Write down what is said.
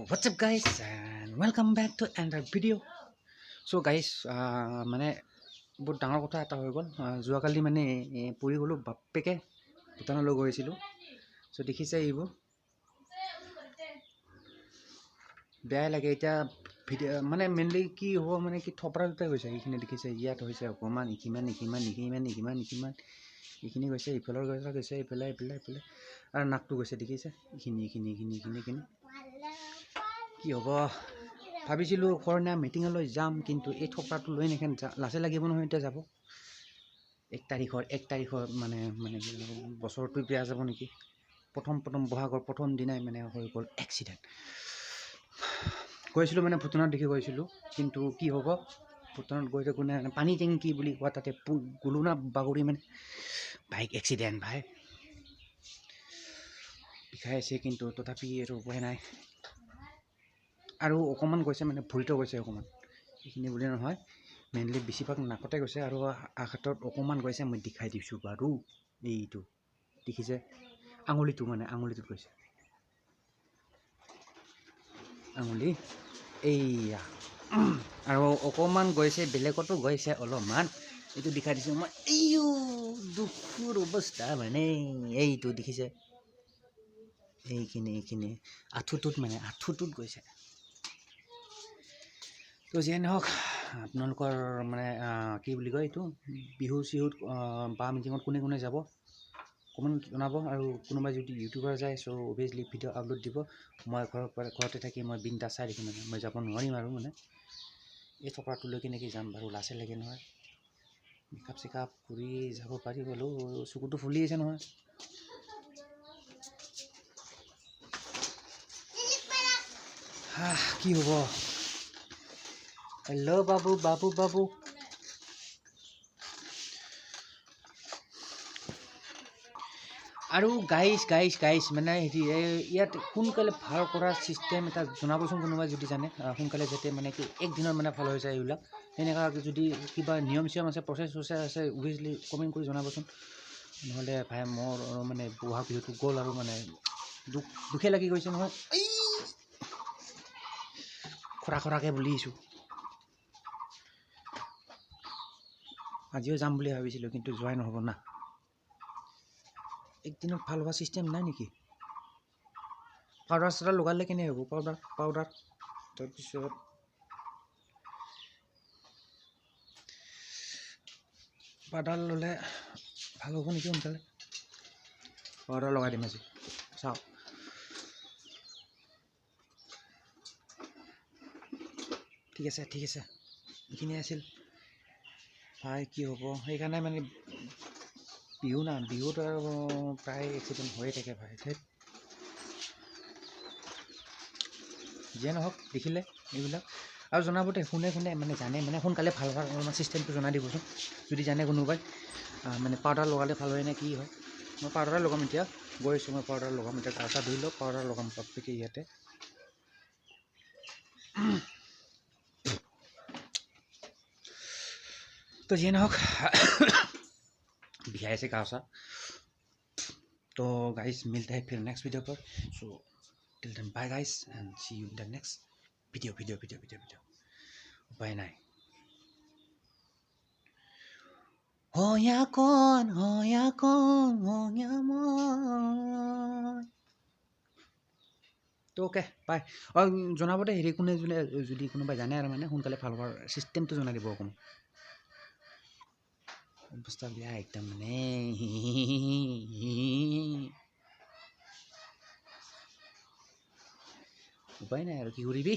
What's up guys and welcome back to another video. So guys মানে বহুত ডাঙৰ কথা এটা হৈ গ'ল যোৱাকালি মানে পৰি গ'লো বাপ্পেকে ভূটানলৈ গৈছিলোঁ। চ' দেখিছে এইবোৰ বেয়াই লাগে এতিয়া ভিডিঅ' মানে মেইনলি কি হ'ব মানে কি থপৰা দুটাই গৈছে এইখিনি দেখিছে ইয়াত হৈছে অকণমান এইখিনি গৈছে ইফালৰ গৈছে এইফালে আৰু নাকটো গৈছে দেখিছে এইখিনি কি হ'ব ভাবিছিলোঁ কৰণীয়া মিটিঙলৈ যাম কিন্তু এই থপৰাটো লৈ নেখেন লাজে লাগিব নহয় এতিয়া যাব 1 তাৰিখৰ মানে বছৰটো বেয়া যাব নেকি প্ৰথম বহাগৰ প্ৰথম দিনাই মানে হৈ গ'ল এক্সিডেণ্ট গৈছিলোঁ মানে ভূটানত দেখি গৈছিলোঁ কিন্তু কি হ'ব ভূটানত গৈ কোনে পানী টেংকি বুলি কোৱা তাতে গ'লো না বাগৰি মানে বাইক এক্সিডেণ্ট ভাই বিষাই আছে কিন্তু তথাপি আৰু উপায় নাই আৰু অকণমান গৈছে মানে ভৰিতো গৈছে অকণমান এইখিনি বুলি নহয় মেইনলি বেছিভাগ নাকতে গৈছে আৰু হাতত অকণমান গৈছে মই দেখাই দিছোঁ বাৰু এইটো দেখিছে আঙুলিটোত গৈছে আঙুলি এইয়া আৰু অকণমান গৈছে বেলেগতো গৈছে অলপমান এইটো দেখাই দিছোঁ মই এইও দুখৰ অৱস্থা মানে এইটো দেখিছে এইখিনি আঁঠুটোত গৈছে তো যিয়ে নহওক আপোনালোকৰ মানে কি বুলি কয় এইটো বিহু চিহুত বা মিটিঙত কোনে যাব কমেণ্ট জনাব আৰু কোনোবাই যদি ইউটিউবাৰ যায় চ' অভিয়াছলি ভিডিঅ' আপলোড দিব মই ঘৰতে থাকি মই বিন্দাছ চাই দেখিম মানে মই যাব নোৱাৰিম আৰু মানে এই থপৰাটো লৈ কেনেকৈ যাম বাৰু লাজে লাগে নহয় মেকআপ চেকআপ কৰি যাব পাৰি হ'লেও চকুটো ফুলি আছে নহয় কি হ'ব হেল্ল' বাবু আৰু গাইজ মানে হেৰি ইয়াত সোনকালে ভাল কৰাৰ চিষ্টেম এটা জনাবচোন কোনোবাই যদি জানে সোনকালে যাতে মানে কি একদিনত মানে ভাল হৈ যায় এইবিলাক তেনেকুৱা যদি কিবা নিয়ম চিয়ম আছে প্ৰচেছ আছে অভিয়াছলি কমেণ্ট কৰি জনাবচোন নহ'লে ভাই মোৰ মানে বহাগ বিহুটো গ'ল আৰু মানে দুখে লাগি গৈছে নহয় খৰাকৈ বুলিছোঁ আজিও যাম বুলি ভাবিছিলোঁ কিন্তু যোৱাই নহ'ব না একদিনত ভাল হোৱা চিষ্টেম নাই নেকি পাউডাৰ চাউডাৰ লগালে কেনে হ'ব পাউডাৰ তাৰপিছত পাউডাৰ ল'লে ভাল হ'ব নেকি সোনকালে পাউডাৰ লগাই দিম আজি চাওক ঠিক আছে এইখিনি আছিল ভাই কি হ'ব সেইকাৰণে মানে বিহুত আৰু প্ৰায় এক্সিডেণ্ট হৈয়ে থাকে ভাই যিয়ে নহওক দেখিলে এইবিলাক আৰু জনাব দে কোনে মানে জানে মানে সোনকালে ভাল হোৱাৰ অলপমান চিষ্টেমটো জনাই দিবচোন যদি জানে কোনোবাই মানে পাউডাৰ লগালে ভাল হয় নে কি হয় মই পাউডাৰ লগাম এতিয়া গৈছোঁ মই পাউডাৰ লগাম এতিয়া গা চা ধুই লওক পাউডাৰ লগাম বাপেকে ইয়াতে তো যিয়ে নহওক বিষাইছে গা চা तो गाइस मिलते हैं फिर नेक्स्ट वीडियो पर so till then bye guys and see you in the next video bye नाइ होया कौन होया मैं तो ओके बाय और জনাব দে হেৰি কোনে যদি কোনোবাই জানে আৰু মানে সোনকালে ভাল হোৱাৰ চিষ্টেমটো জনাই দিব অকণমান অৱস্থা বেয়া একদম মানে উপায় নাই আৰু কি কৰিবি